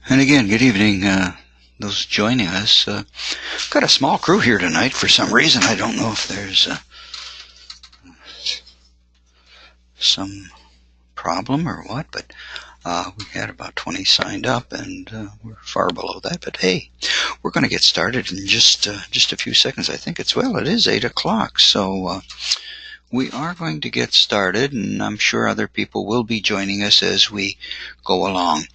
And again, good evening, those joining us. Got a small crew here tonight for some reason. I don't know if there's some problem or what, but we had about 20 signed up, and we're far below that. But hey, we're going to get started in just a few seconds. I think it is 8 o'clock, so we are going to get started, and I'm sure other people will be joining us as we go along.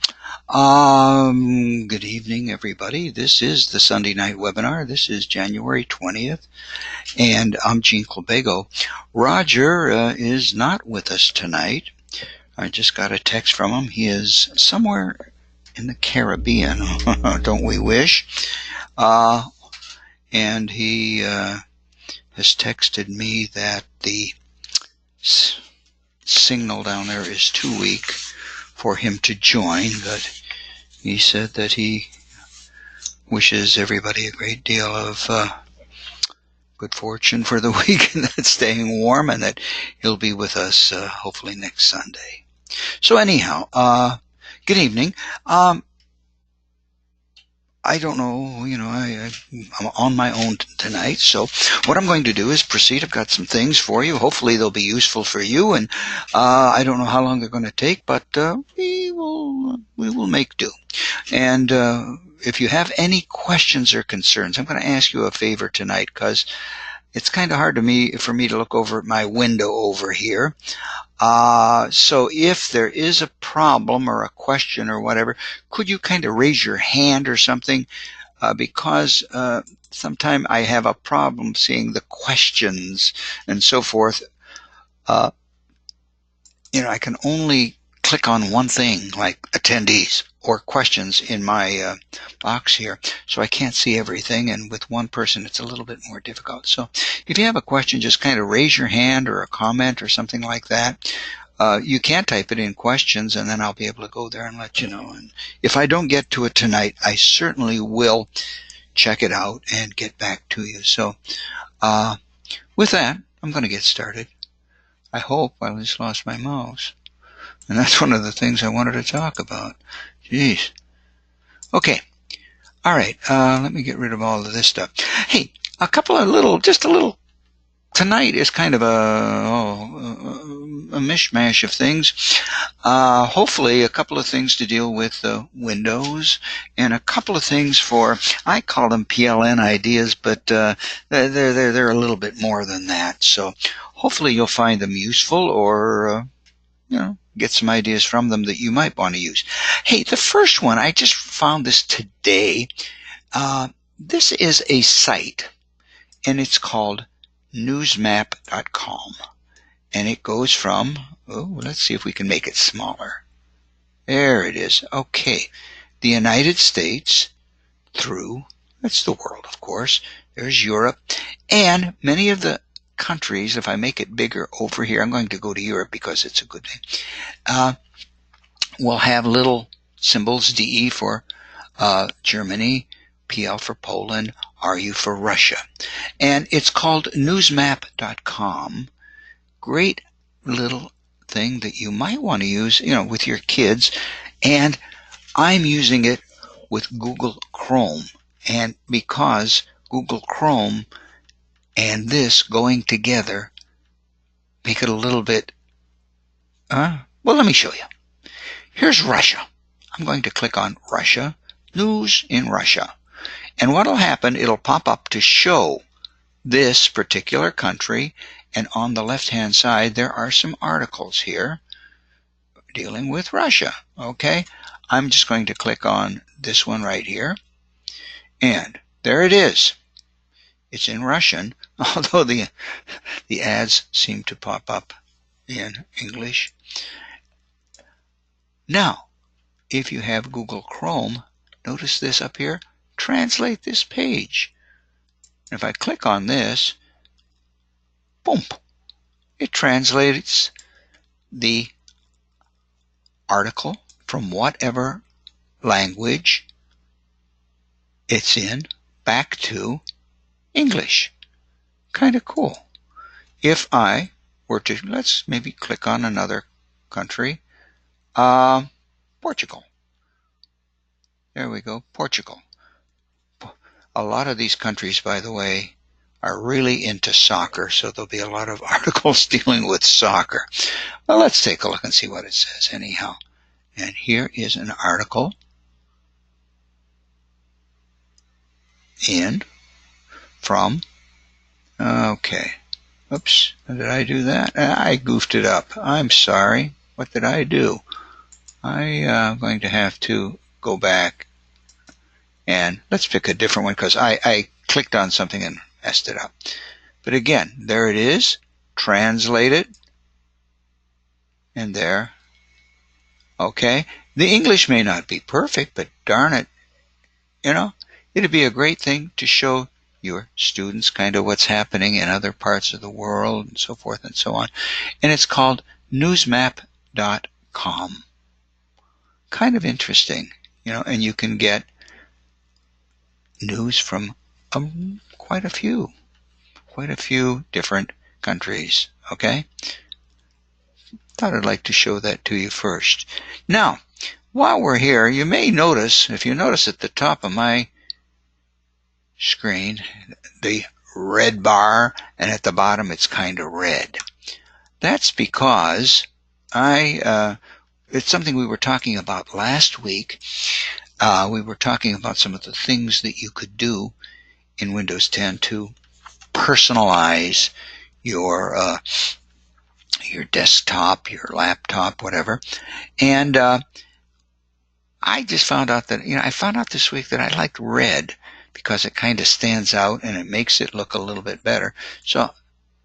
Good evening, everybody. This is the Sunday night webinar. This is January 20th, and I'm Gene Clabago. Roger is not with us tonight. I just got a text from him. He is somewhere in the Caribbean, don't we wish? And he has texted me that the signal down there is too weak for him to join, but he said that he wishes everybody a great deal of good fortune for the week and that staying warm, and that he'll be with us hopefully next Sunday. So anyhow, good evening. I don't know, I'm on my own tonight, so what I'm going to do is proceed. I've got some things for you. Hopefully they'll be useful for you, and I don't know how long they're going to take, but we will make do. And if you have any questions or concerns, I'm going to ask you a favor tonight, because it's kind of hard for me to look over at my window over here. So if there is a problem or a question or whatever, could you kind of raise your hand or something? Because sometimes I have a problem seeing the questions and so forth. I can only click on one thing, like attendees or questions in my box here, so I can't see everything, and with one person it's a little bit more difficult. So if you have a question, just kind of raise your hand or a comment or something like that. You can type it in questions, and then I'll be able to go there and let you know. And if I don't get to it tonight, I certainly will check it out and get back to you. So with that, I'm going to get started. I hope. I just lost my mouse, and that's one of the things I wanted to talk about. Jeez. Okay. All right. Let me get rid of all of this stuff. Hey, just a little. Tonight is kind of a mishmash of things. Hopefully, a couple of things to deal with Windows, and a couple of things I call them PLN ideas, but they're a little bit more than that. So hopefully, you'll find them useful, or get some ideas from them that you might want to use. Hey, the first one, I just found this today. This is a site, and it's called newsmap.com. And it goes from, let's see if we can make it smaller. There it is. Okay. The United States through, that's the world, of course. There's Europe. And many of the countries, if I make it bigger over here, I'm going to go to Europe because it's a good name, will have little symbols, DE for Germany, PL for Poland, RU for Russia. And it's called newsmap.com. Great little thing that you might want to use, with your kids. And I'm using it with Google Chrome. And because Google Chrome and this going together make it a little bit, well, let me show you. Here's Russia. I'm going to click on Russia, news in Russia. And what will happen, it'll pop up to show this particular country, and on the left-hand side, there are some articles here dealing with Russia. Okay, I'm just going to click on this one right here, and there it is. It's in Russian, although the ads seem to pop up in English. Now, if you have Google Chrome, notice this up here, translate this page. If I click on this, boom, it translates the article from whatever language it's in back to English. Kind of cool. If I were to, let's maybe click on another country, Portugal. There we go, Portugal. A lot of these countries, by the way, are really into soccer, so there'll be a lot of articles dealing with soccer. Well, let's take a look and see what it says anyhow. And here is an article from, okay, oops, did I do that? I goofed it up. I'm sorry. What did I do? I'm going to have to go back and let's pick a different one because I clicked on something and messed it up. But again, there it is. Translate it. And there. Okay. The English may not be perfect, but darn it, it'd be a great thing to show your students kind of what's happening in other parts of the world and so forth and so on. And it's called newsmap.com. Kind of interesting, and you can get news from quite a few different countries. Okay? Thought I'd like to show that to you first. Now, while we're here, you may notice, if you notice at the top of my screen, the red bar, and at the bottom it's kind of red. That's because it's something we were talking about last week. We were talking about some of the things that you could do in Windows 10 to personalize your desktop, your laptop, whatever. And I just found out that, I found out this week that I liked red because it kind of stands out and it makes it look a little bit better. So,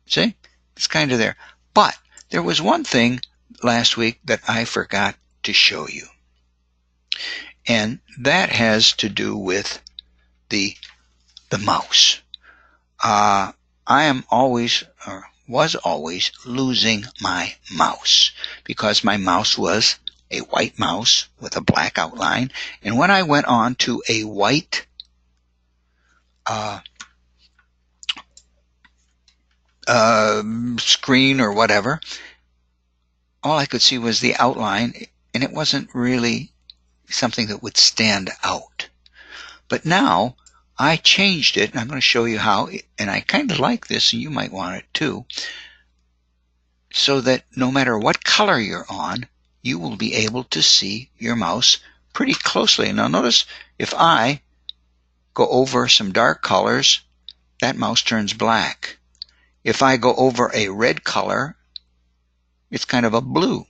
see, it's kind of there. But there was one thing last week that I forgot to show you. And that has to do with the mouse. I am always, or was always, losing my mouse because my mouse was a white mouse with a black outline. And when I went on to a white screen or whatever, all I could see was the outline, and it wasn't really something that would stand out. But now I changed it, and I'm going to show you how, and I kind of like this, and you might want it too, so that no matter what color you're on, you will be able to see your mouse pretty closely. Now notice if I go over some dark colors, that mouse turns black. If I go over a red color, it's kind of a blue.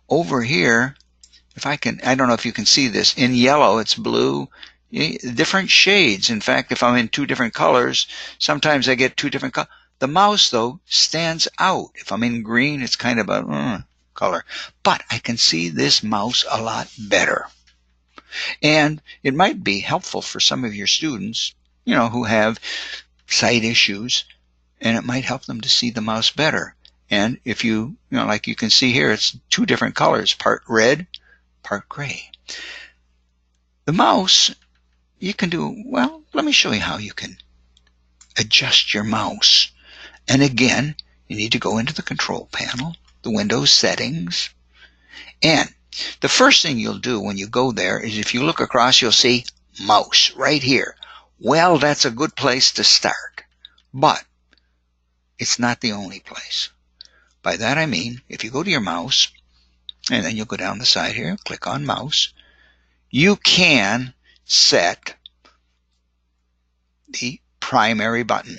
Over here, I don't know if you can see this, in yellow it's blue, different shades. In fact, if I'm in two different colors, sometimes I get two different colors. The mouse, though, stands out. If I'm in green, it's kind of a color. But I can see this mouse a lot better. And it might be helpful for some of your students, who have sight issues, and it might help them to see the mouse better. And if like you can see here, it's two different colors, part red, part gray. The mouse, you can do, well, let me show you how you can adjust your mouse. And again, you need to go into the control panel, the Windows settings. And the first thing you'll do when you go there is if you look across, you'll see mouse right here. Well, that's a good place to start. But it's not the only place. By that I mean, if you go to your mouse, and then you'll go down the side here, click on mouse, you can set the primary button.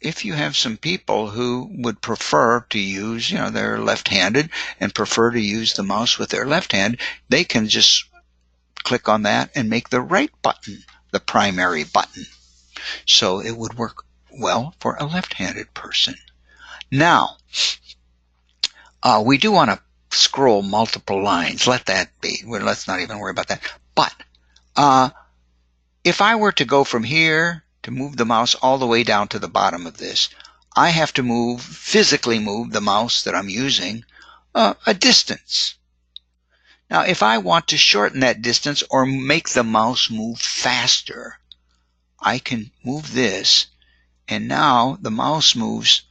If you have some people who would prefer to use, they're left-handed and prefer to use the mouse with their left hand, they can just click on that and make the right button the primary button. So it would work well for a left-handed person. Now, we do want to scroll multiple lines. Let that be. Let's not even worry about that. But if I were to go from here to move the mouse all the way down to the bottom of this, I have to physically move the mouse that I'm using a distance. Now, if I want to shorten that distance or make the mouse move faster, I can move this, and now the mouse moves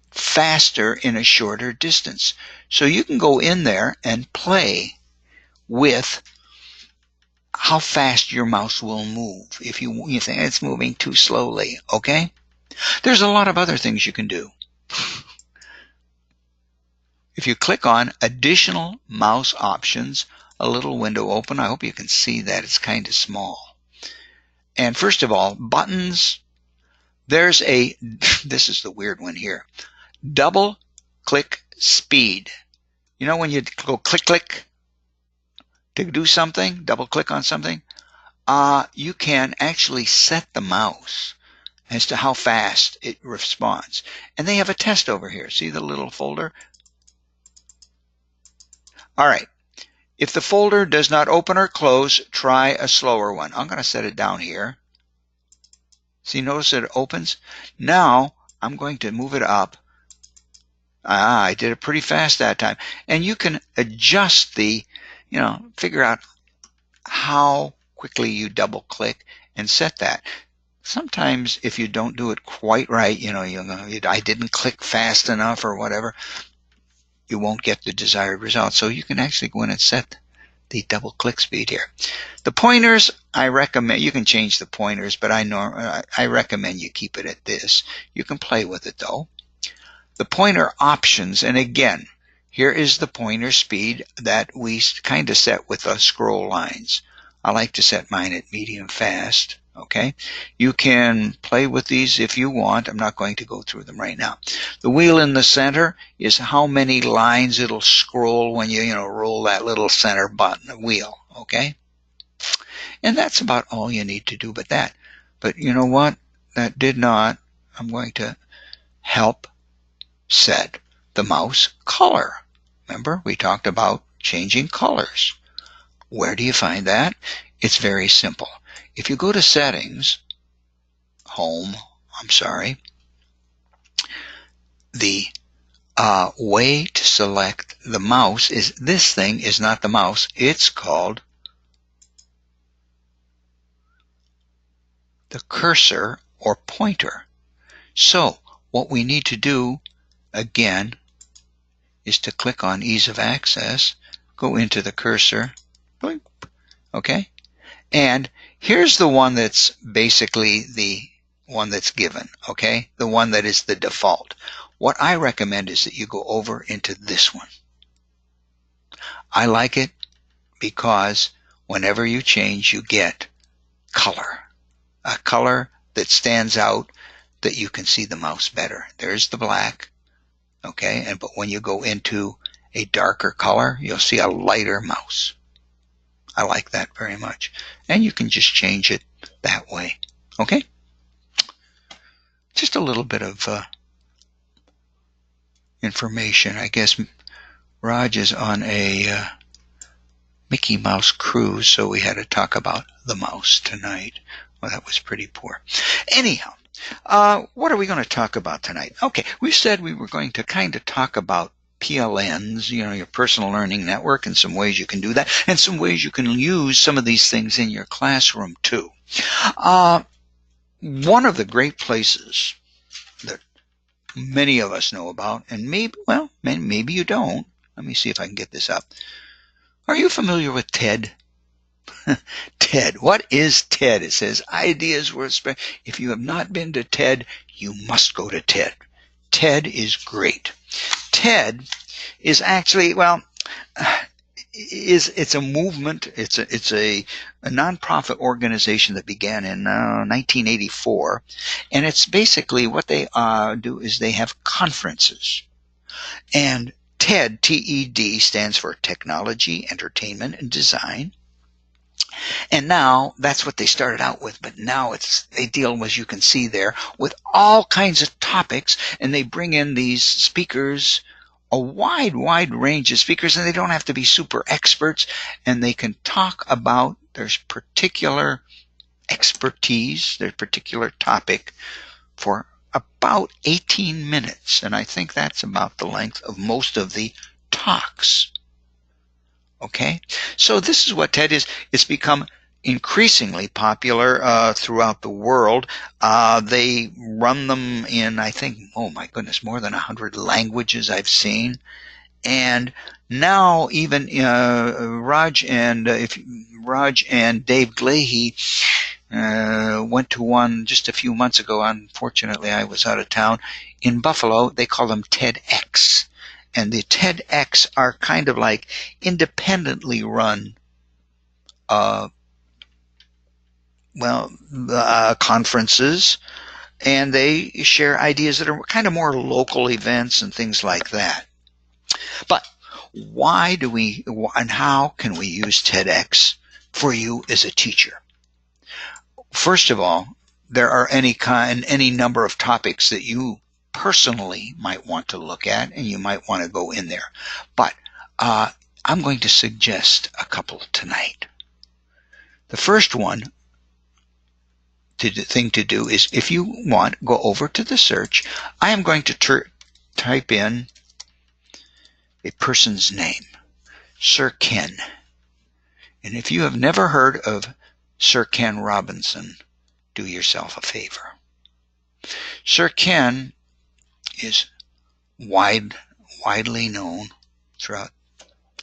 faster in a shorter distance. So you can go in there and play with how fast your mouse will move if you think it's moving too slowly, okay? There's a lot of other things you can do. If you click on additional mouse options, a little window open. I hope you can see that it's kind of small. And first of all, buttons, there's this is the weird one here, double click speed. You know when you go click, click to do something, double click on something, you can actually set the mouse as to how fast it responds. And they have a test over here. See the little folder? All right. If the folder does not open or close, try a slower one. I'm going to set it down here. See, notice that it opens. Now, I'm going to move it up. I did it pretty fast that time. And you can adjust the, figure out how quickly you double click and set that. Sometimes if you don't do it quite right, I didn't click fast enough or whatever, you won't get the desired result. So you can actually go in and set the double click speed here. The pointers, I recommend, you can change the pointers, but I recommend you keep it at this. You can play with it though. The pointer options, and again, here is the pointer speed that we kind of set with the scroll lines. I like to set mine at medium fast. Okay, you can play with these if you want. I'm not going to go through them right now. The wheel in the center is how many lines it'll scroll when you roll that little center button wheel. Okay, and that's about all you need to do but that. But you know what? That did not. I'm going to help set the mouse color. Remember, we talked about changing colors. Where do you find that? It's very simple. If you go to settings, home, the way to select the mouse is, this thing is not the mouse, it's called the cursor or pointer. So what we need to do again is to click on ease of access, go into the cursor, okay, and here's the one that's basically the one that's given, okay, the one that is the default. What I recommend is that you go over into this one. I like it because whenever you change, you get color, a color that stands out, that you can see the mouse better. There's the black, okay, but when you go into a darker color, you'll see a lighter mouse. I like that very much. And you can just change it that way. Okay? Just a little bit of information. I guess Raj is on a Mickey Mouse cruise, so we had to talk about the mouse tonight. Well, that was pretty poor. Anyhow, what are we going to talk about tonight? Okay, we said we were going to kind of talk about PLNs, your personal learning network, and some ways you can do that, and some ways you can use some of these things in your classroom too. One of the great places that many of us know about, and maybe you don't. Let me see if I can get this up. Are you familiar with TED? TED. What is TED? It says ideas worth spreading. If you have not been to TED, you must go to TED. TED is great. TED is actually, it's a movement. It's a nonprofit organization that began in 1984, and it's basically what they do is they have conferences, and TED, T-E-D, stands for Technology, Entertainment, and Design. And now that's what they started out with, but now they deal, as you can see there, with all kinds of topics, and they bring in these speakers, a wide range of speakers, and they don't have to be super experts, and they can talk about their particular expertise, their particular topic for about 18 minutes, and I think that's about the length of most of the talks. Okay, so this is what TED is. It's become increasingly popular throughout the world. They run them in, I think, oh my goodness, more than 100 languages I've seen. And now even Raj and Raj and Dave Glahey went to one just a few months ago. Unfortunately, I was out of town. In Buffalo, they call them TEDx. And the TEDx are kind of like independently run conferences, and they share ideas that are kind of more local events and things like that. But why do we, and how can we use TEDx for you as a teacher? First of all, there are any number of topics that you personally might want to look at, and you might want to go in there. But I'm going to suggest a couple tonight. The first thing to do is, if you want, go over to the search. I am going to type in a person's name, Sir Ken. And if you have never heard of Sir Ken Robinson, do yourself a favor. Sir Ken is widely known throughout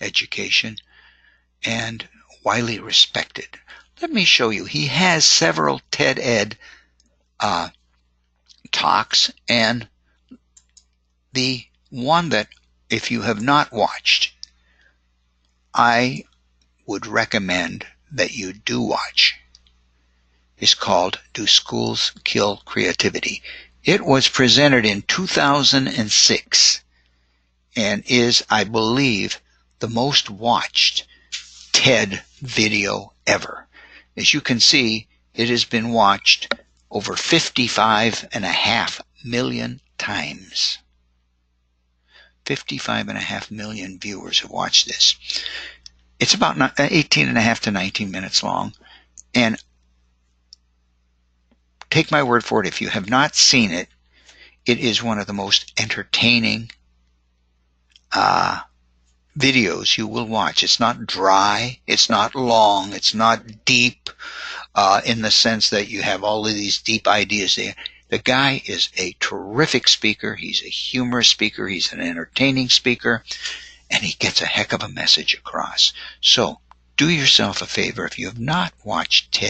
education and widely respected. Let me show you. He has several TED-Ed talks, and the one that, if you have not watched, I would recommend that you do watch, is called Do Schools Kill Creativity? It was presented in 2006 and is, I believe, the most watched TED video ever. As you can see, it has been watched over 55.5 million times. 55.5 million viewers have watched this. It's about 18.5 to 19 minutes long. And take my word for it, if you have not seen it, it is one of the most entertaining videos you will watch. It's not dry, it's not long, it's not deep in the sense that you have all of these deep ideas there. The guy is a terrific speaker. He's a humorous speaker. He's an entertaining speaker. And he gets a heck of a message across. So do yourself a favor. If you have not watched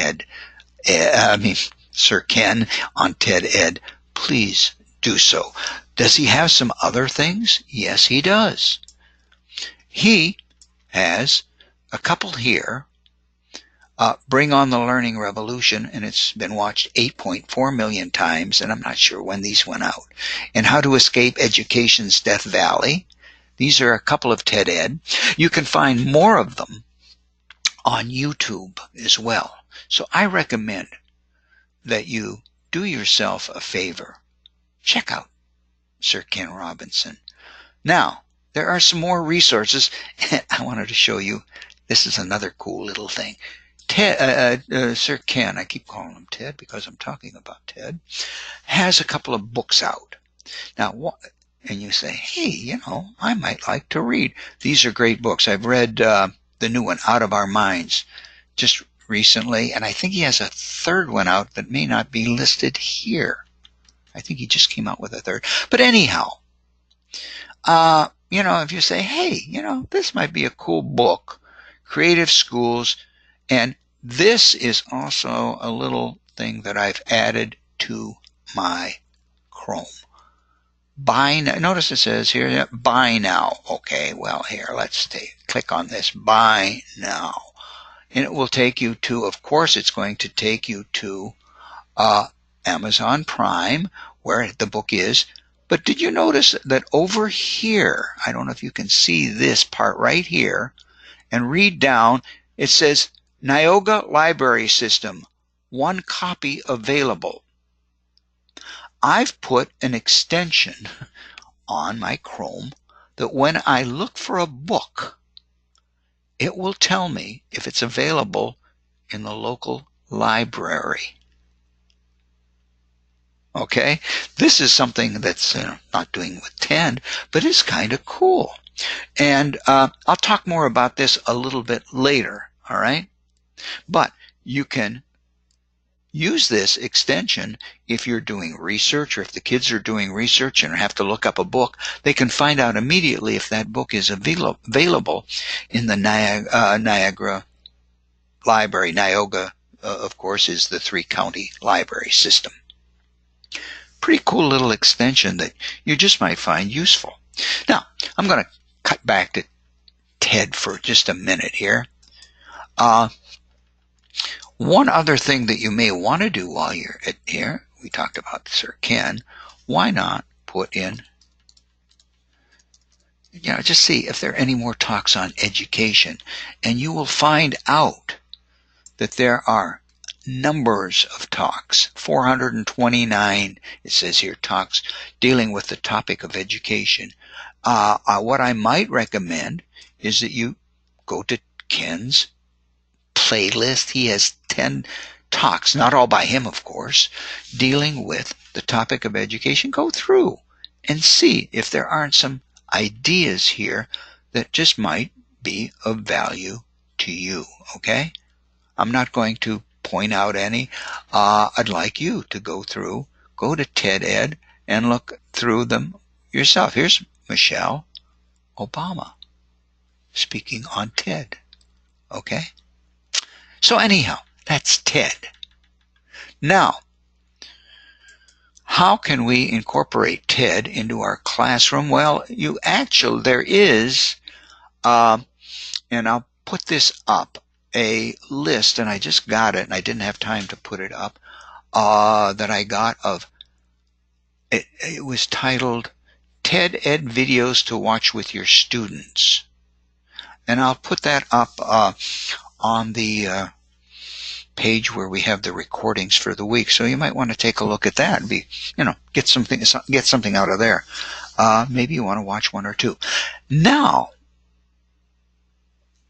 Sir Ken on TED-Ed, please do so. Does he have some other things? Yes, he does. He has a couple here. Bring on the Learning Revolution, and it's been watched 8.4 million times, and I'm not sure when these went out. And How to Escape Education's Death Valley. These are a couple of TED-Ed. You can find more of them on YouTube as well. So I recommend that you do yourself a favor. Check out Sir Ken Robinson. Now, there are some more resources. I wanted to show you. This is another cool little thing. Sir Ken, I keep calling him Ted because I'm talking about Ted, has a couple of books out. Now, and you say, hey, I might like to read. These are great books. I've read the new one, Out of Our Minds, just recently, and I think he has a third one out that may not be listed here. I think he just came out with a third. But anyhow, if you say, hey, this might be a cool book, Creative Schools, and this is also a little thing that I've added to my Chrome. Buy now. Notice it says here, buy now. Okay, well, here, let's click on this, buy now. And it will take you to, of course, it's going to take you to Amazon Prime, where the book is. But did you notice that over here, I don't know if you can see this part right here, and read down, it says, Niagara Library System, 1 copy available. I've put an extension on my Chrome that when I look for a book, it will tell me if it's available in the local library. Okay? This is something that's not doing with TED, but it's kind of cool. And I'll talk more about this a little bit later, all right? But you can use this extension if you're doing research, or if the kids are doing research and have to look up a book. They can find out immediately if that book is available in the Niagara library. Niagara, of course, is the 3-county library system. Pretty cool little extension that you just might find useful. Now, I'm going to cut back to TED for just a minute here. One other thing that you may want to do while you're at here, we talked about Sir Ken, why not put in, just see if there are any more talks on education, and you will find out that there are numbers of talks, 429, it says here, talks dealing with the topic of education. What I might recommend is that you go to Ken's playlist. He has 10 talks, not all by him, of course, dealing with the topic of education. Go through and see if there aren't some ideas here that just might be of value to you, okay? I'm not going to point out any. I'd like you to go to TED Ed and look through them yourself. Here's Michelle Obama speaking on TED, okay? So anyhow, that's TED. Now, how can we incorporate TED into our classroom? Well, there is, and I'll put this up, a list, and I just got it, and I didn't have time to put it up, that I got of, it was titled TED Ed Videos to Watch with Your Students. And I'll put that up on the page where we have the recordings for the week. So you might want to take a look at that and get something out of there. Maybe you want to watch one or two. Now,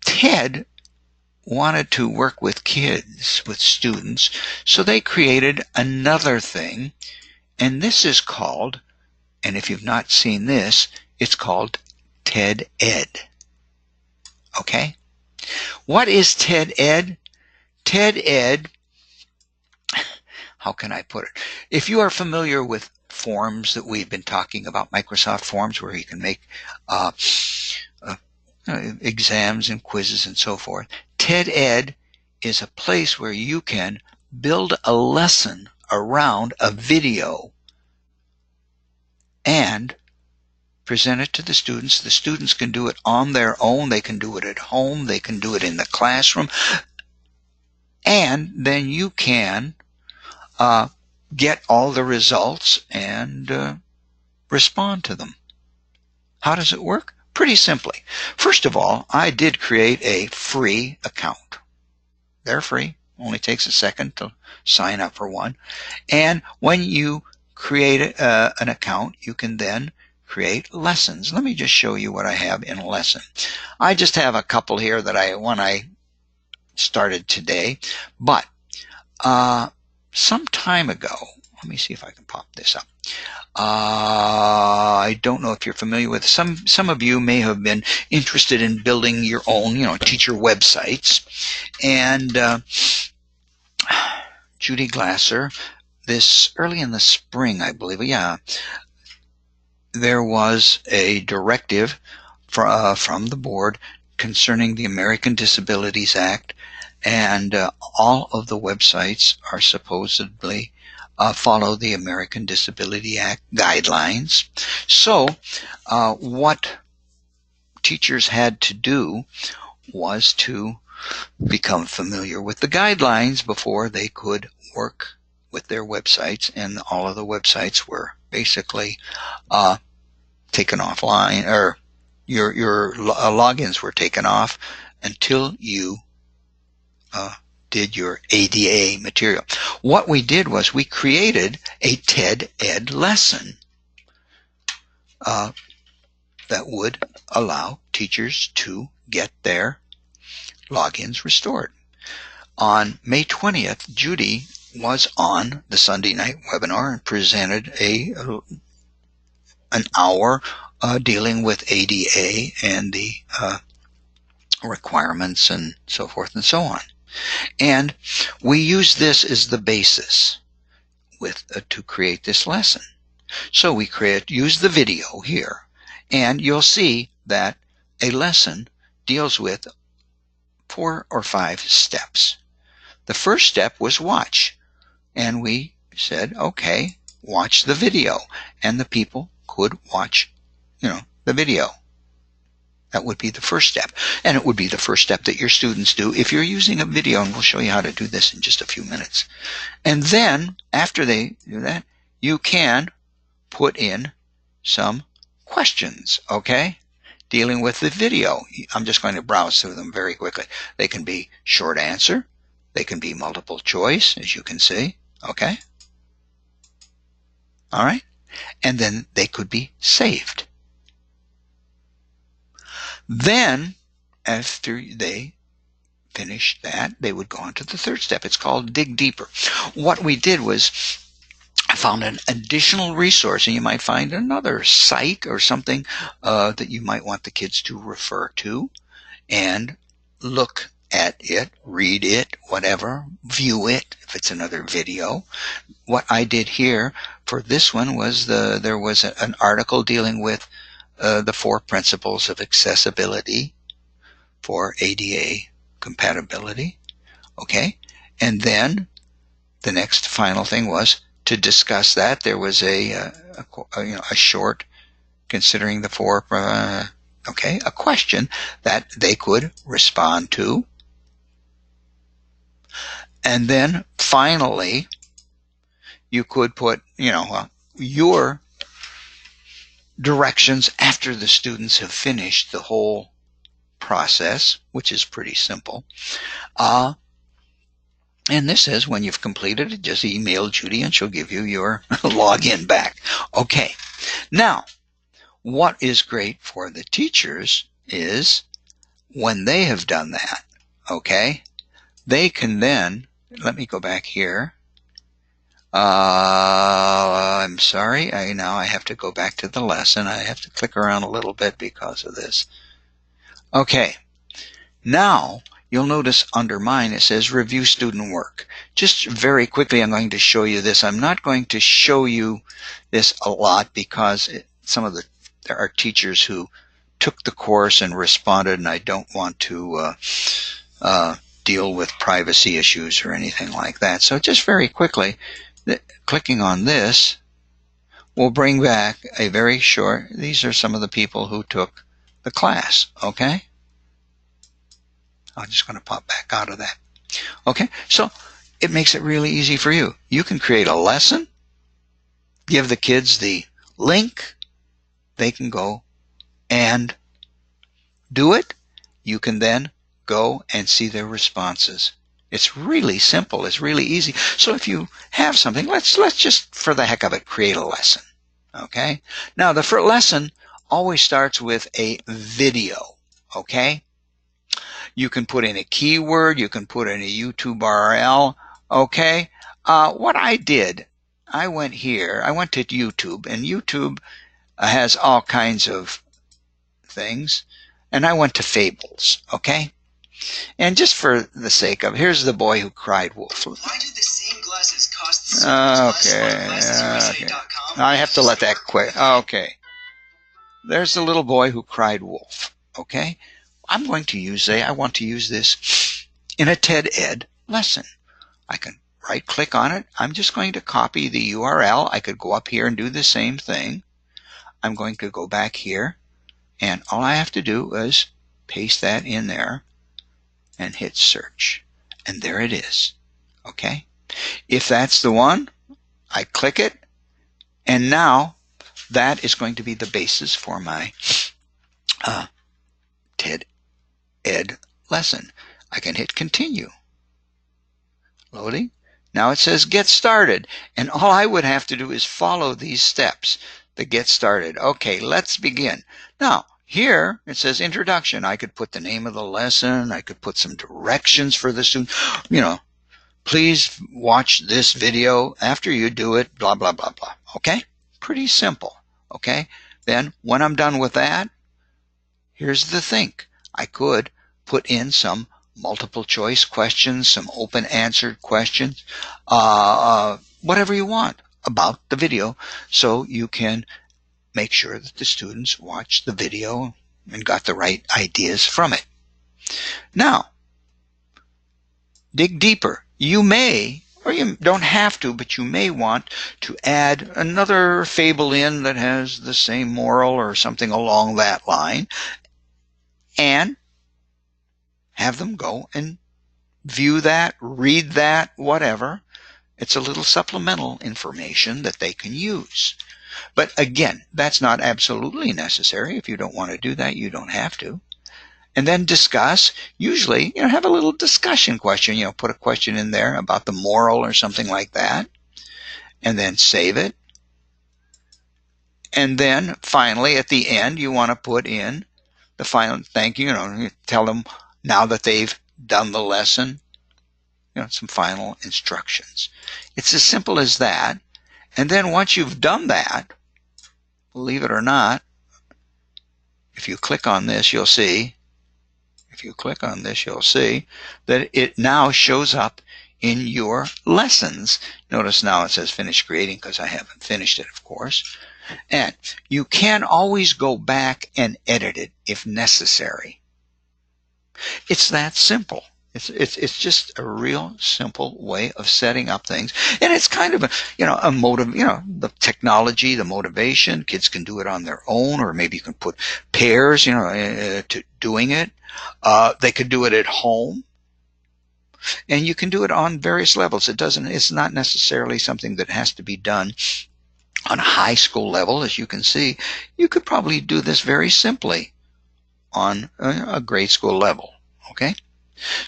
TED wanted to work with kids, with students, so they created another thing, and this is called, and if you've not seen this, it's called TED Ed. Okay? What is TED Ed? TED Ed, how can I put it? If you are familiar with forms that we've been talking about, Microsoft Forms, where you can make exams and quizzes and so forth, TED Ed is a place where you can build a lesson around a video and present it to the students. The students can do it on their own. They can do it at home. They can do it in the classroom. And then you can get all the results and respond to them. How does it work? Pretty simply. First of all, I did create a free account. They're free. Only takes a second to sign up for one. And when you create an account, you can then create lessons. Let me just show you what I have in a lesson. I just have a couple here that I started today, but some time ago, let me see if I can pop this up. I don't know if you're familiar with some of you may have been interested in building your own, teacher websites. And Judy Glasser, this early in the spring, I believe, there was a directive from the board concerning the American Disabilities Act, and all of the websites are supposedly follow the American Disability Act guidelines. So what teachers had to do was to become familiar with the guidelines before they could work with their websites, and all of the websites were basically taken offline, or your logins were taken off until you did your ADA material. What we did was we created a TED Ed lesson that would allow teachers to get their logins restored. On May 20th, Judy was on the Sunday night webinar and presented an hour dealing with ADA and the requirements and so forth and so on. And we use this as the basis to create this lesson. So we use the video here, and you'll see that a lesson deals with 4 or 5 steps. The first step was watch. And we said, okay, watch the video. And the people could watch, the video. That would be the first step. And it would be the first step that your students do if you're using a video, and we'll show you how to do this in just a few minutes. And then, after they do that, you can put in some questions, okay? Dealing with the video. I'm just going to browse through them very quickly. They can be short answer. They can be multiple choice, as you can see, okay? All right? And then they could be saved. Then, after they finished that, they would go on to the third step. It's called dig deeper. What we did was I found an additional resource, and you might find another site or something that you might want the kids to refer to and look at it, read it, whatever, view it if it's another video. What I did here for this one was there was an article dealing with the 4 principles of accessibility for ADA compatibility. Okay, and then the next final thing was to discuss that. There was a short, considering the 4, a question that they could respond to. And then finally, you could put, your directions after the students have finished the whole process, which is pretty simple. And this says when you've completed it, just email Judy and she'll give you your login back. Okay. Now, what is great for the teachers is when they have done that, okay, they can then, let me go back here. I'm sorry, now I have to go back to the lesson. I have to click around a little bit because of this. Okay, now you'll notice under mine it says review student work. Just very quickly, I'm going to show you this. I'm not going to show you this a lot because there are teachers who took the course and responded, and I don't want to deal with privacy issues or anything like that. So just very quickly, clicking on this will bring back a very short, these are some of the people who took the class, okay? I'm just going to pop back out of that. Okay, so it makes it really easy for you. You can create a lesson, give the kids the link, they can go and do it. You can then go and see their responses. It's really simple. It's really easy. So if you have something, let's just, for the heck of it, create a lesson. Okay? Now, the first lesson always starts with a video. Okay? You can put in a keyword. You can put in a YouTube URL. Okay? What I did, I went here. I went to YouTube, and YouTube has all kinds of things. And I went to Fables. Okay? And just for the sake of, here's the boy who cried wolf. Why do the same glasses cost so much less? Okay. I have to let that quit. Okay. There's the little boy who cried wolf. Okay. I want to use this in a TED Ed lesson. I can right click on it. I'm just going to copy the URL. I could go up here and do the same thing. I'm going to go back here, and all I have to do is paste that in there and hit search. And there it is. Okay? If that's the one, I click it, and now that is going to be the basis for my TED Ed lesson. I can hit continue. Loading. Now it says get started, and all I would have to do is follow these steps to get started. Okay, let's begin. Now, here it says introduction. I could put the name of the lesson. I could put some directions for the student. Please watch this video. After you do it, blah, blah, blah, blah. Okay? Pretty simple. Okay? Then when I'm done with that, here's the thing. I could put in some multiple choice questions, some open answered questions, whatever you want about the video, so you can make sure that the students watch the video and got the right ideas from it. Now, dig deeper. You may, or you don't have to, but you may want to add another fable in that has the same moral or something along that line, and have them go and view that, read that, whatever. It's a little supplemental information that they can use. But again, that's not absolutely necessary. If you don't want to do that, you don't have to. And then discuss, usually, have a little discussion question, put a question in there about the moral or something like that, and then save it. And then finally, at the end, you want to put in the final thank you, tell them now that they've done the lesson, some final instructions. It's as simple as that. And then once you've done that, believe it or not, if you click on this, you'll see that it now shows up in your lessons. Notice now it says finish grading because I haven't finished it, of course. And you can always go back and edit it if necessary. It's that simple. It's just a real simple way of setting up things, and it's kind of a motive. The technology, the motivation. Kids can do it on their own, or maybe you can put pairs, to doing it. They could do it at home, and you can do it on various levels. It's not necessarily something that has to be done on a high school level. As you can see, you could probably do this very simply on a grade school level. Okay.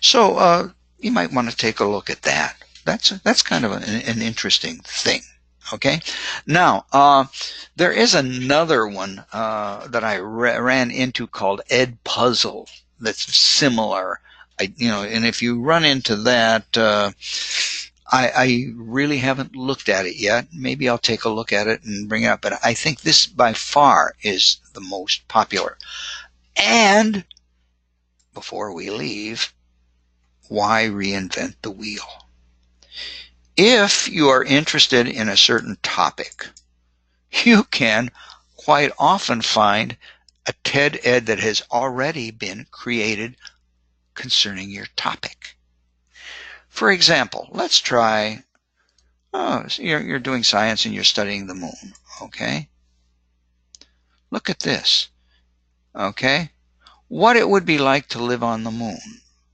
So you might want to take a look at that. That's kind of an interesting thing. Okay. Now there is another one that I ran into called Edpuzzle that's similar. And if you run into that, I really haven't looked at it yet. Maybe I'll take a look at it and bring it up. But I think this by far is the most popular. And before we leave, why reinvent the wheel? If you are interested in a certain topic, you can quite often find a TED Ed that has already been created concerning your topic. For example, let's try, you're doing science and you're studying the moon, okay? Look at this, okay? What it would be like to live on the moon.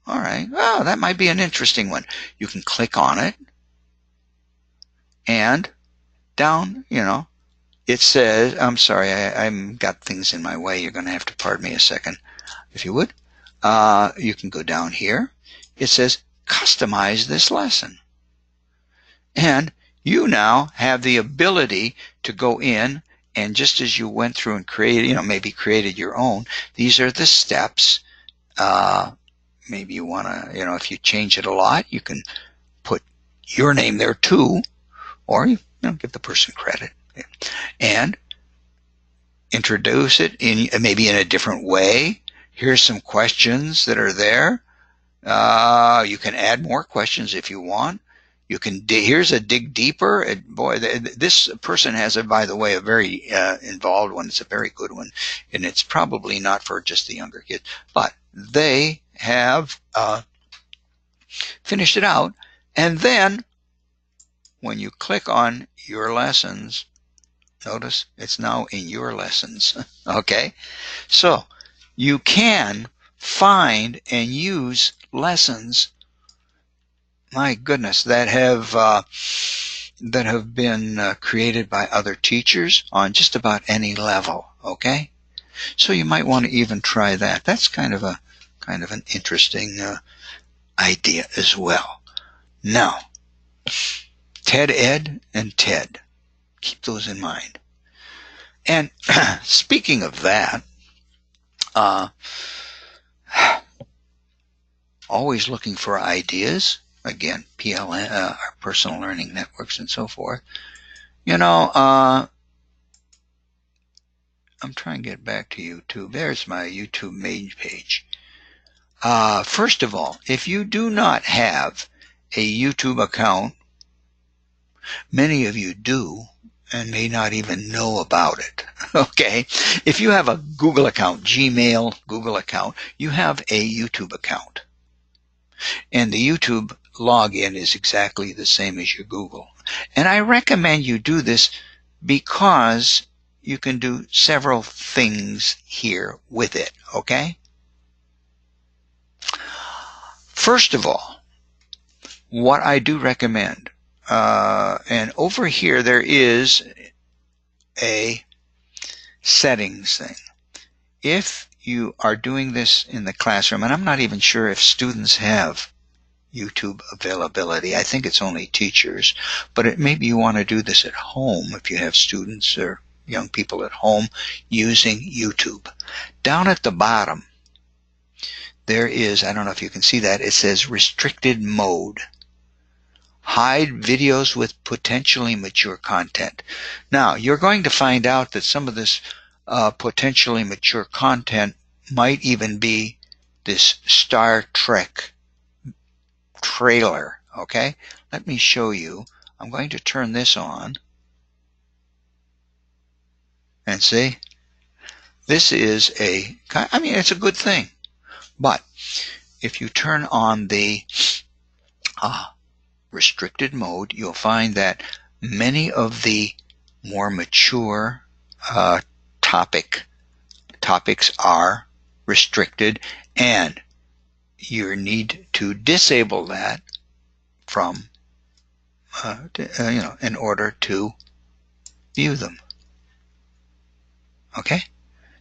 All right, well, that might be an interesting one. You can click on it, and down, it says, I'm sorry, I've got things in my way. You're going to have to pardon me a second, if you would. You can go down here. It says, customize this lesson. And you now have the ability to go in, and just as you went through and created, maybe created your own, these are the steps. Maybe you want to, if you change it a lot, you can put your name there too, or give the person credit and introduce it maybe in a different way. Here's some questions that are there. You can add more questions if you want. You can here's a dig deeper. Boy, this person has by the way, a very involved one. It's a very good one, and it's probably not for just the younger kids, but they have finished it out. And then when you click on your lessons, notice it's now in your lessons. Okay, so you can find and use lessons, my goodness, that have been created by other teachers on just about any level. Okay, so you might want to even try that. That's kind of an interesting idea as well. Now, TED Ed and TED, keep those in mind. And speaking of that, always looking for ideas. Again, PLN, our personal learning networks and so forth. I'm trying to get back to YouTube. There's my YouTube main page. First of all, if you do not have a YouTube account, many of you do and may not even know about it. Okay, if you have a Google account, Gmail, Google account, you have a YouTube account. And the YouTube login is exactly the same as your Google. And I recommend you do this because you can do several things here with it, okay? First of all, what I do recommend, and over here there is a settings thing. If you are doing this in the classroom, and I'm not even sure if students have YouTube availability. I think it's only teachers, but maybe you want to do this at home if you have students or young people at home using YouTube. Down at the bottom, there is, I don't know if you can see that, it says restricted mode. Hide videos with potentially mature content. Now, you're going to find out that some of this potentially mature content might even be this Star Trek trailer, okay? Let me show you. I'm going to turn this on. And see? This is it's a good thing. But if you turn on the restricted mode, you'll find that many of the more mature topics are restricted, and you need to disable that from in order to view them. Okay,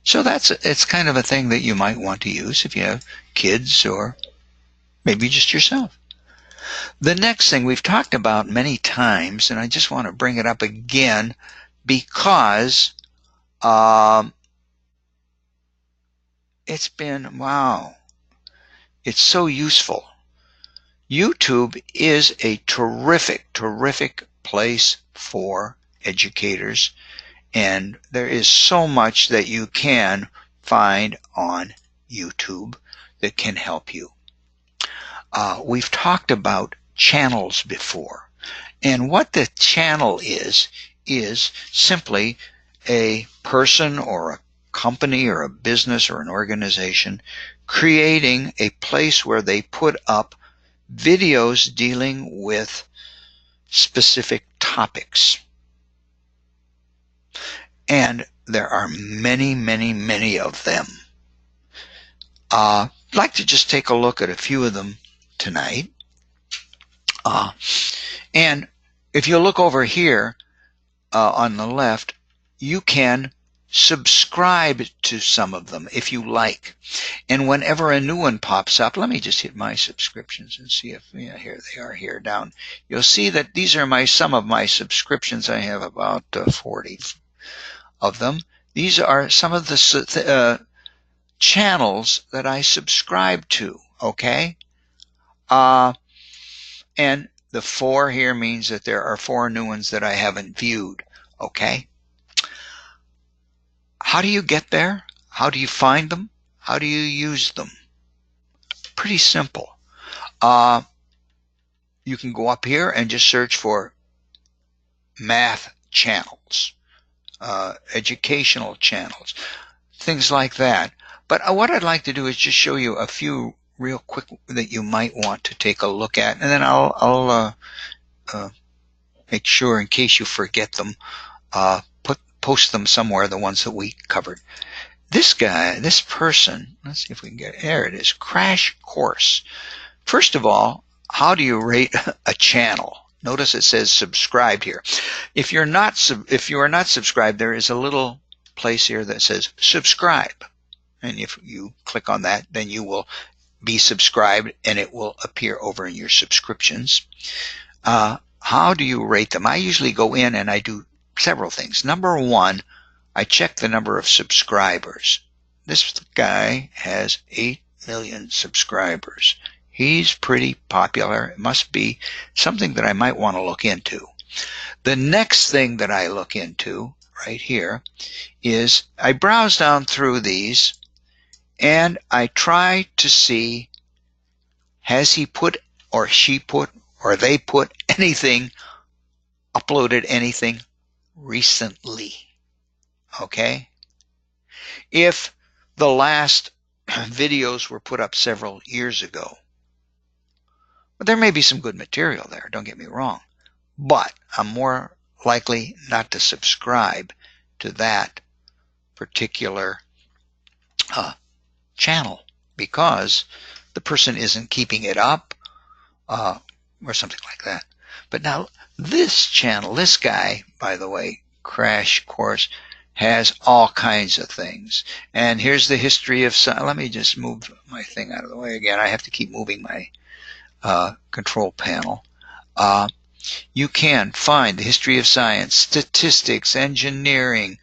so it's kind of a thing that you might want to use if you have kids or maybe just yourself. The next thing we've talked about many times, and I just want to bring it up again because it's been, wow, it's so useful. YouTube is a terrific place for educators, and there is so much that you can find on YouTube that can help you. We've talked about channels before, and what the channel is simply a person or a company or a business or an organization creating a place where they put up videos dealing with specific topics. And there are many of them. I'd like to just take a look at a few of them tonight. And if you look over here on the left, you can subscribe to some of them if you like. And whenever a new one pops up, let me just hit my subscriptions and see if, yeah, here they are here down. You'll see that these are some of my subscriptions. I have about 40 of them. These are some of the channels that I subscribe to, okay? And the 4 here means that there are 4 new ones that I haven't viewed, okay? How do you get there? How do you find them? How do you use them? Pretty simple. You can go up here and just search for math channels, educational channels, things like that. But what I'd like to do is just show you a few real quick that you might want to take a look at, and then I'll make sure, in case you forget them, post them somewhere, the ones that we covered. This guy, this person, let's see if we can get it. There it is, Crash Course. First of all, how do you rate a channel? Notice it says subscribed here. If you are not subscribed, there is a little place here that says subscribe. And if you click on that, then you will be subscribed and it will appear over in your subscriptions. How do you rate them? I usually go in and I do several things. Number one, I check the number of subscribers. This guy has 8 million subscribers. He's pretty popular. It must be something that I might want to look into. The next thing that I look into right here is I browse down through these and I try to see, has he put or she put or they put anything, uploaded anything recently. Okay? If the last videos were put up several years ago, But there may be some good material there, don't get me wrong. But I'm more likely not to subscribe to that particular channel because the person isn't keeping it up or something like that. But now this channel, this guy, by the way, Crash Course, has all kinds of things. And here's the history of science. Let me just move my thing out of the way again. I have to keep moving my control panel. You can find the history of science, statistics, engineering,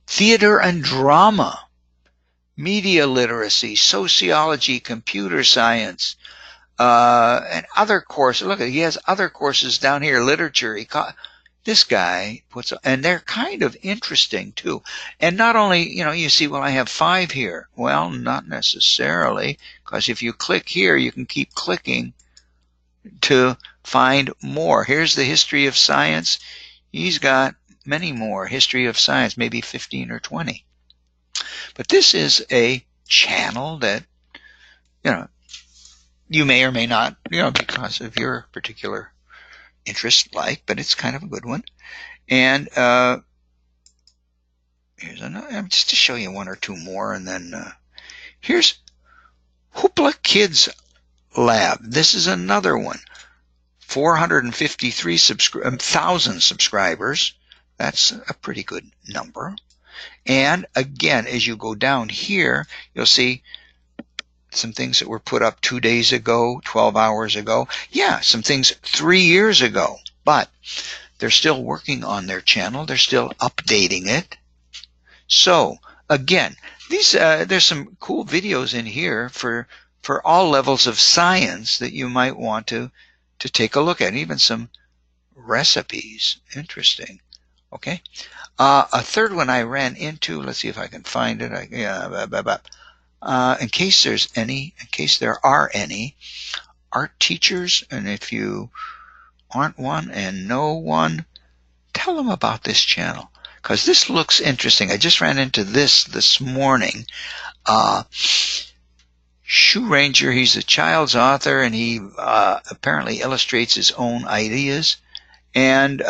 theater and drama, media literacy, sociology, computer science, and other courses. Look, he has other courses down here, literature. This guy puts, and they're kind of interesting too. And not only, you see, well, I have 5 here. Well, not necessarily, because if you click here, you can keep clicking to find more. Here's the history of science. He's got many more. History of science, maybe 15 or 20. But this is a channel that, you may or may not, because of your particular interest like, but it's kind of a good one. And here's another, just to show you 1 or 2 more, and then here's Hoopla Kids Lab. This is another one. 453,000 subscribers. That's a pretty good number. And again, as you go down here, you'll see some things that were put up 2 days ago, 12 hours ago. Yeah, some things 3 years ago. But they're still working on their channel. They're still updating it. So again, there's some cool videos in here for all levels of science that you might want to take a look at. Even some recipes. Interesting. Okay. A third one I ran into. Let's see if I can find it. In case there are any art teachers, and if you aren't one and know one, tell them about this channel, because this looks interesting. I just ran into this morning. Shoe Ranger, he's a child's author, and he apparently illustrates his own ideas. And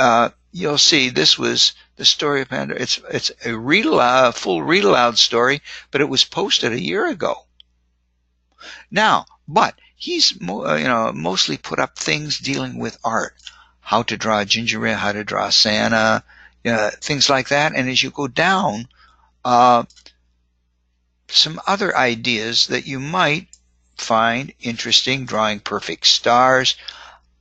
you'll see this was the story of Panda. It's a full read aloud story, but it was posted a year ago. Now, but he's mostly put up things dealing with art, how to draw gingerbread, how to draw Santa, things like that. And as you go down, some other ideas that you might find interesting: drawing perfect stars,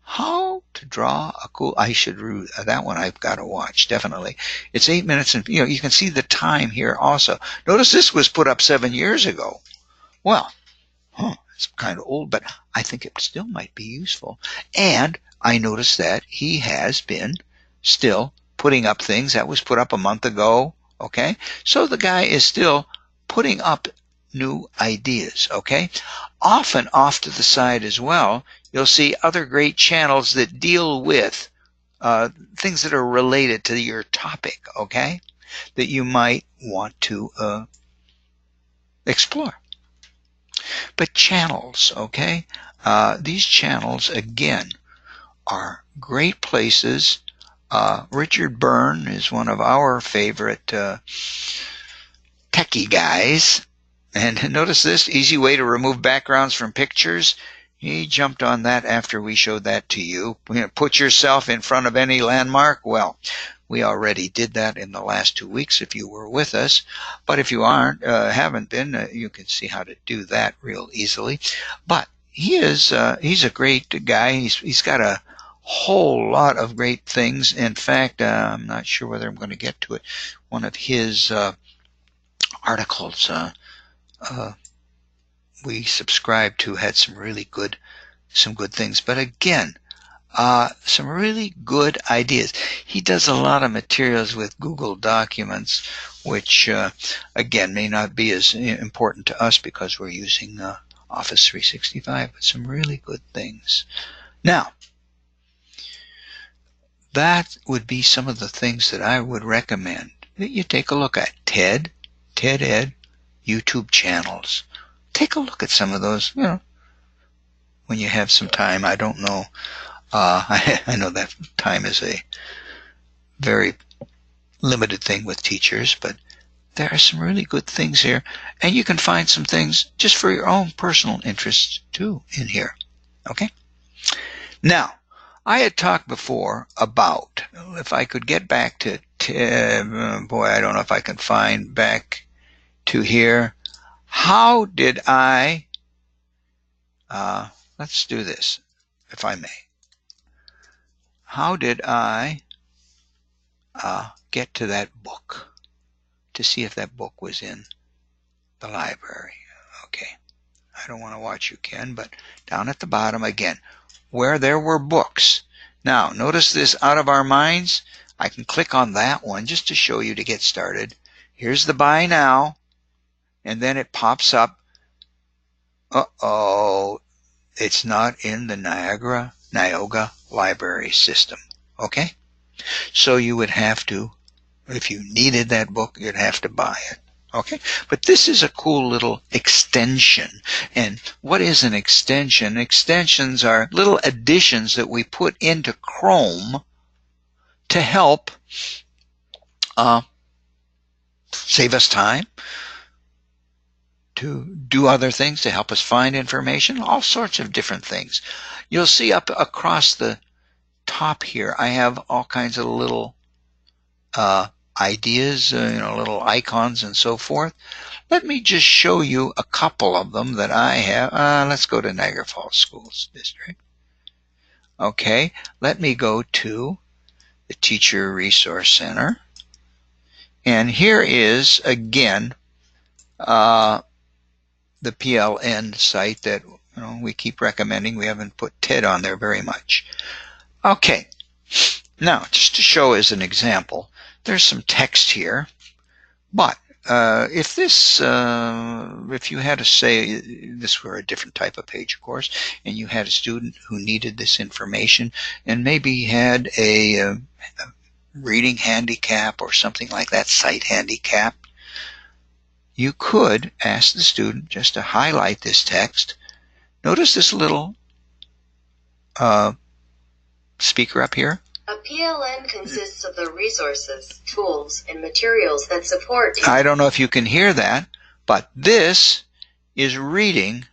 how to draw a cool, that one I've got to watch, definitely. It's 8 minutes, and you can see the time here also. Notice this was put up 7 years ago. Well, it's kind of old, but I think it still might be useful. And I noticed that he has been still putting up things that was put up a month ago. Okay, so the guy is still putting up new ideas. Okay, often off to the side as well, you'll see other great channels that deal with things that are related to your topic, okay, that you might want to explore. But channels, okay, these channels, again, are great places. Richard Byrne is one of our favorite techie guys. And notice this, easy way to remove backgrounds from pictures. He jumped on that after we showed that to you. Put yourself in front of any landmark. Well, we already did that in the last 2 weeks if you were with us. But if you haven't been, you can see how to do that real easily. But he's a great guy. He's got a whole lot of great things. In fact, I'm not sure whether I'm going to get to it. One of his articles we subscribed to had some good things. But again, some really good ideas. He does a lot of materials with Google Documents, which again may not be as important to us because we're using Office 365, but some really good things. Now, that would be some of the things that I would recommend that you take a look at. TED Ed, YouTube channels. Take a look at some of those, when you have some time. I don't know. I know that time is a very limited thing with teachers, but there are some really good things here, and you can find some things just for your own personal interests too in here. Okay? Now, I had talked before about, if I could get back to, boy, I don't know if I can find back to here. How did I, let's do this, if I may. How did I get to that book? To see if that book was in the library. Okay. I don't want to watch you, Ken, but down at the bottom again, where there were books. Now, notice this out of our minds. I can click on that one just to show you to get started. Here's the buy now, and then it pops up. Uh-oh, it's not in the Niagara library system. Okay? So you would have to, if you needed that book, you'd have to buy it. Okay? But this is a cool little extension. And what is an extension? Extensions are little additions that we put into Chrome to help save us time, to do other things, to help us find information, all sorts of different things. You'll see up across the top here, I have all kinds of little ideas, little icons and so forth. Let me just show you a couple of them that I have. Let's go to Niagara Falls Schools District. Okay, let me go to the Teacher Resource Center. And here is, again, the PLN site that we keep recommending. We haven't put TED on there very much. Okay, now just to show as an example, there's some text here, but if you had to say this were a different type of page, of course, and you had a student who needed this information and maybe had a reading handicap or something like that, sight handicap, you could ask the student just to highlight this text. Notice this little speaker up here. A PLN consists of the resources, tools, and materials that support. I don't know if you can hear that, but this is reading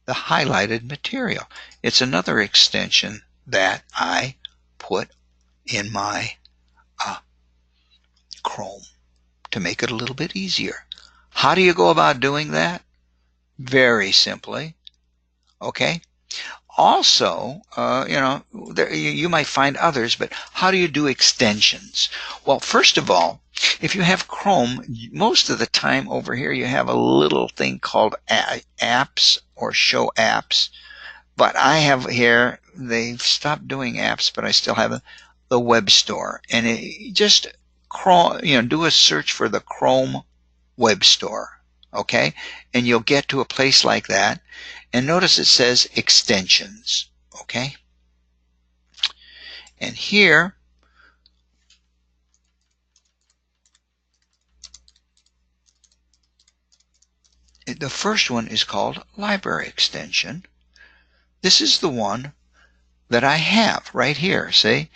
the highlighted material. It's another extension that I put in my Chrome to make it a little bit easier. How do you go about doing that? Very simply. Okay? Also, you might find others, but how do you do extensions? Well, first of all, if you have Chrome, most of the time over here you have a little thing called apps or show apps. But I have here, they've stopped doing apps, but I still have the web store. And just do a search for the Chrome web store. Okay? And you'll get to a place like that. And notice it says extensions, okay? And here, the first one is called library extension. This is the one that I have right here, see?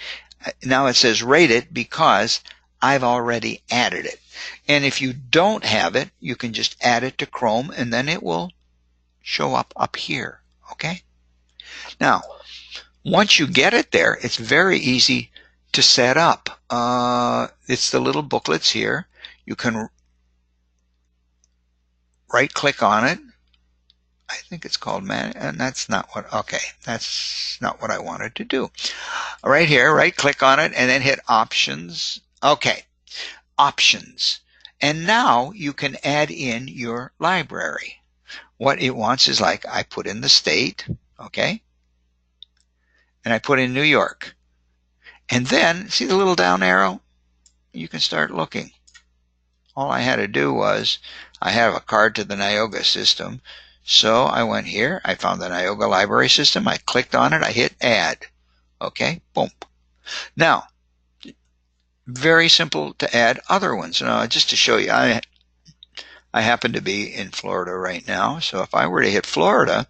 Now it says rate it because I've already added it. And if you don't have it, you can just add it to Chrome and then it will show up here, okay? Now, once you get it there, it's very easy to set up. It's the little booklets here. You can right-click on it. I think it's called and that's not what I wanted to do. Right here, right-click on it and then hit Options. Okay, Options. And now you can add in your library. What it wants is, like, I put in the state, okay? And I put in New York. And then, see the little down arrow? You can start looking. All I had to do was, I have a card to the Niagara system. So I went here, I found the Niagara library system, I clicked on it, I hit add. Okay, boom. Now, very simple to add other ones. Now, just to show you, I happen to be in Florida right now, so if I were to hit Florida,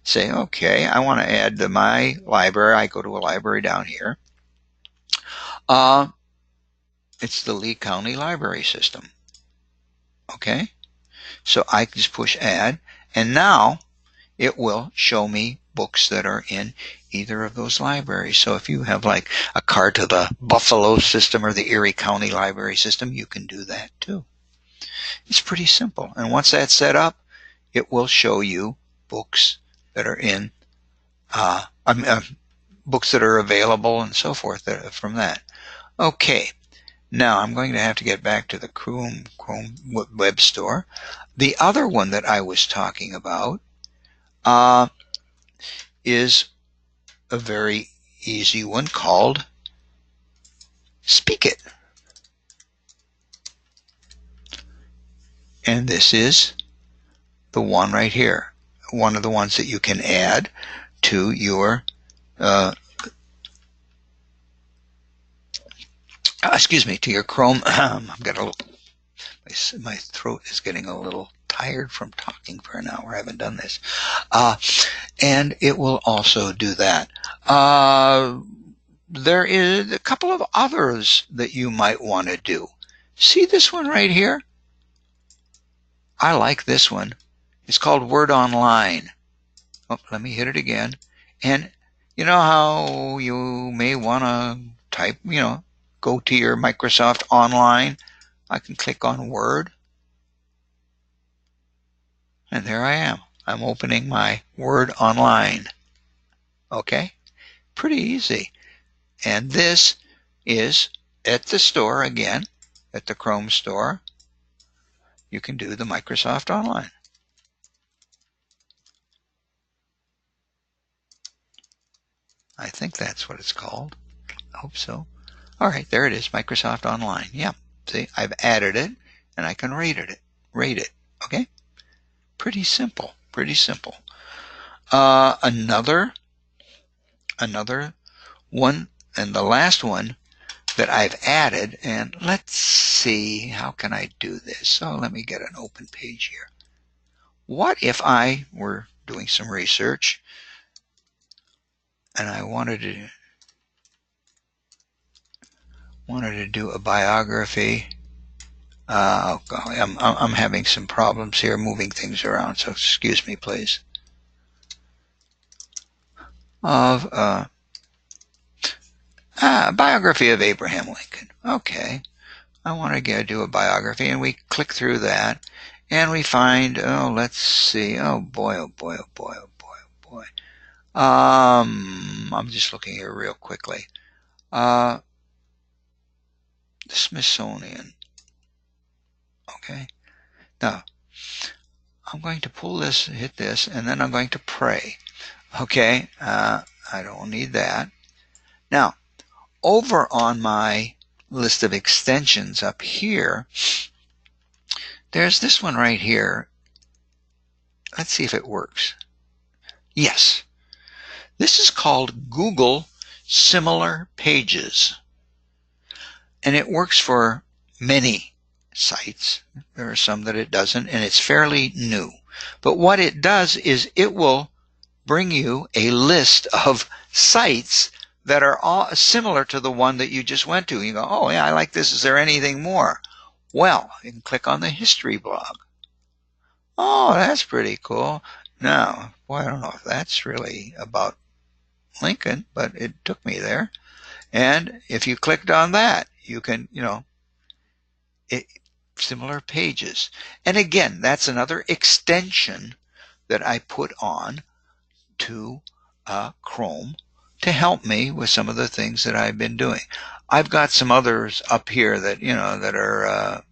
Say, okay, I want to add to my library. I go to a library down here. It's the Lee County Library System. Okay, so I just push add, and now it will show me books that are in either of those libraries. So if you have like a card to the Buffalo system or the Erie County Library System, you can do that too. It's pretty simple. And once that's set up, it will show you books that are in, books that are available and so forth from that. Okay, now I'm going to have to get back to the Chrome web store. The other one that I was talking about is a very easy one called Speakit. And this is the one right here, one of the ones that you can add to your to your Chrome. I've got a little, my throat is getting a little tired from talking for an hour. I haven't done this. And it will also do that. There is a couple of others that you might want to do. See this one right here? I like this one. It's called Word Online. Oh, let me hit it again. And you know how you may want to type, go to your Microsoft Online. I can click on Word. And there I am. I'm opening my Word Online. Okay? Pretty easy. And this is at the store again, at the Chrome store. You can do the Microsoft Online. I think that's what it's called. I hope so. All right, there it is, Microsoft Online. Yeah, see, I've added it, and I can rate it. Okay? Pretty simple. Pretty simple. Another one, and the last one that I've added, and let's see, how can I do this? So let me get an open page here. What if I were doing some research and I wanted to do a biography? Oh golly, I'm having some problems here moving things around, so excuse me, please. Of biography of Abraham Lincoln. Okay, I want to do a biography, and we click through that, and we find, oh, let's see, oh boy, oh boy, oh boy, oh boy, oh boy. I'm just looking here real quickly. The Smithsonian. Okay, now I'm going to pull this, hit this, and then I'm going to pray. Okay, I don't need that. Now, over on my list of extensions up here, there's this one right here. Let's see if it works. Yes. This is called Google Similar Pages. And it works for many sites. There are some that it doesn't, and it's fairly new. But what it does is it will bring you a list of sites that are all similar to the one that you just went to. You go, oh yeah, I like this. Is there anything more? Well, you can click on the history blog. Oh, that's pretty cool. Now, boy, I don't know if that's really about Lincoln, but it took me there. And if you clicked on that, you can, similar pages. And again, that's another extension that I put on to Chrome to help me with some of the things that I've been doing. I've got some others up here that, that are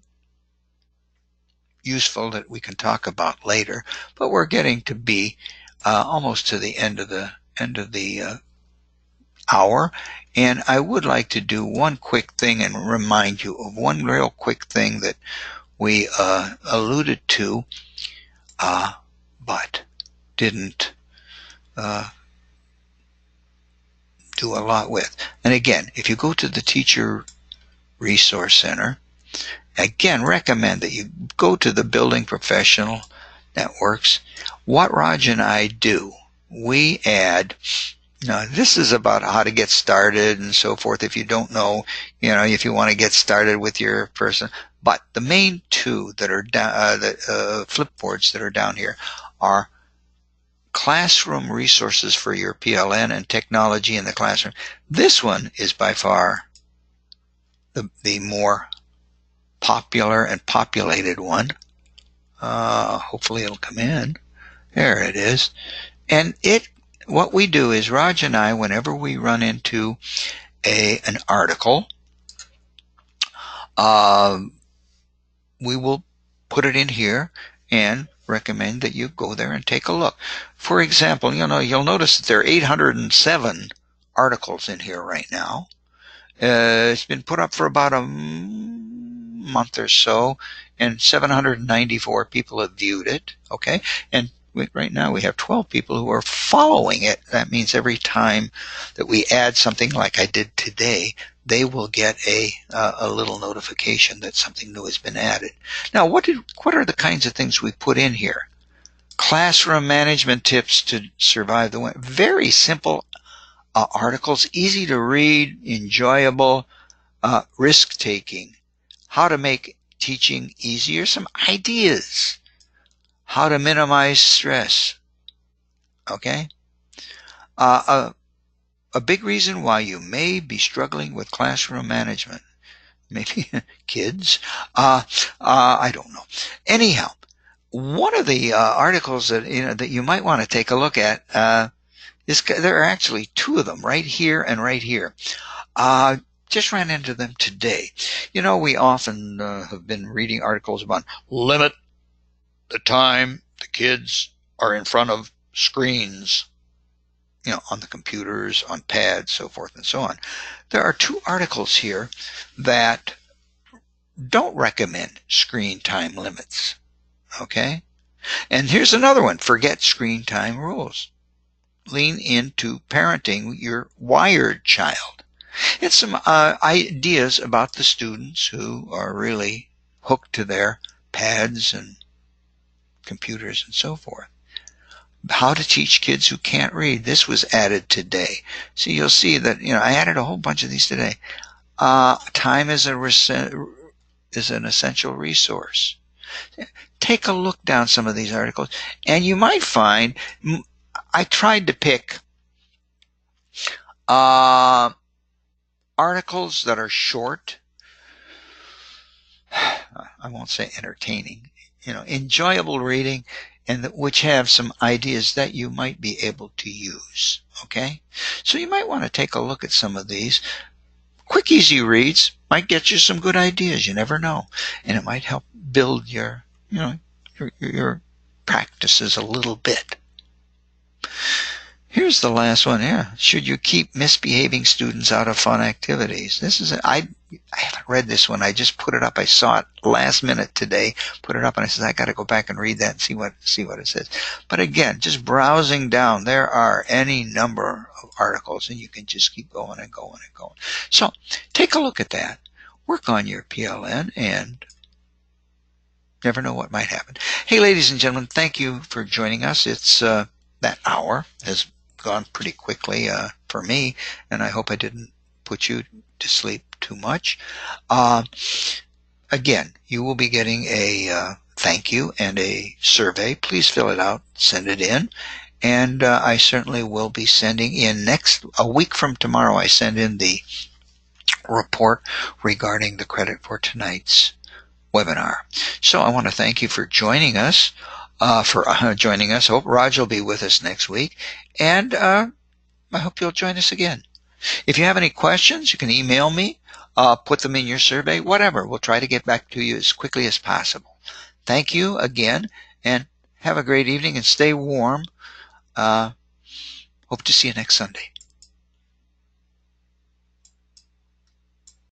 useful that we can talk about later, but we're getting to be almost to the end of the hour, and I would like to do one quick thing and remind you of one real quick thing that we alluded to, but didn't do a lot with. And again, if you go to the Teacher Resource Center, again, recommend that you go to the Building Professional Networks. what Raj and I do, we add, now, this is about how to get started and so forth. If you don't know, if you want to get started with your person. But the main two that are down, the flipboards that are down here are classroom resources for your PLN and technology in the classroom. This one is by far the more popular and populated one. Hopefully it'll come in. There it is. And what we do is Raj and I, whenever we run into an article, we will put it in here and recommend that you go there and take a look. For example, you'll notice that there are 807 articles in here right now. It's been put up for about a month or so, and 794 people have viewed it. Okay, and right now we have 12 people who are following it. That means every time that we add something like I did today, they will get a little notification that something new has been added. Now, what are the kinds of things we put in here? Classroom management tips to survive the winter. Very simple articles, easy to read, enjoyable, risk-taking, how to make teaching easier, some ideas, how to minimize stress. Okay? A big reason why you may be struggling with classroom management. Maybe kids. I don't know. Anyhow, one of the articles that you might want to take a look at there are actually two of them, right here and right here. Just ran into them today. We often have been reading articles about limit the time the kids are in front of screens, on the computers, on pads, so forth and so on. There are two articles here that don't recommend screen time limits. Okay? And here's another one. Forget screen time rules. Lean into parenting your wired child. And some ideas about the students who are really hooked to their pads and computers and so forth. How to teach kids who can't read. This was added today. So you'll see that, I added a whole bunch of these today. Time is an essential resource. Take a look down some of these articles, and you might find, I tried to pick articles that are short. I won't say entertaining, enjoyable reading, and which have some ideas that you might be able to use. Okay? So you might want to take a look at some of these. Quick, easy reads might get you some good ideas. You never know. And it might help build your practices a little bit. Here's the last one. Yeah. Should you keep misbehaving students out of fun activities? This is I haven't read this one. I just put it up. I saw it last minute today. Put it up, and I said I got to go back and read that and see what it says. But again, just browsing down, there are any number of articles, and you can just keep going and going and going. So take a look at that. Work on your PLN, and never know what might happen. Hey, ladies and gentlemen, thank you for joining us. It's that hour has gone pretty quickly for me, and I hope I didn't put you to sleep too much. Again, you will be getting a thank you and a survey. Please fill it out, send it in, and I certainly will be sending in a week from tomorrow. I send in the report regarding the credit for tonight's webinar. So I want to thank you for joining us. I hope Raj will be with us next week, and I hope you'll join us again. If you have any questions, you can email me, put them in your survey, whatever. We'll try to get back to you as quickly as possible. Thank you again, and have a great evening, and stay warm. Hope to see you next Sunday.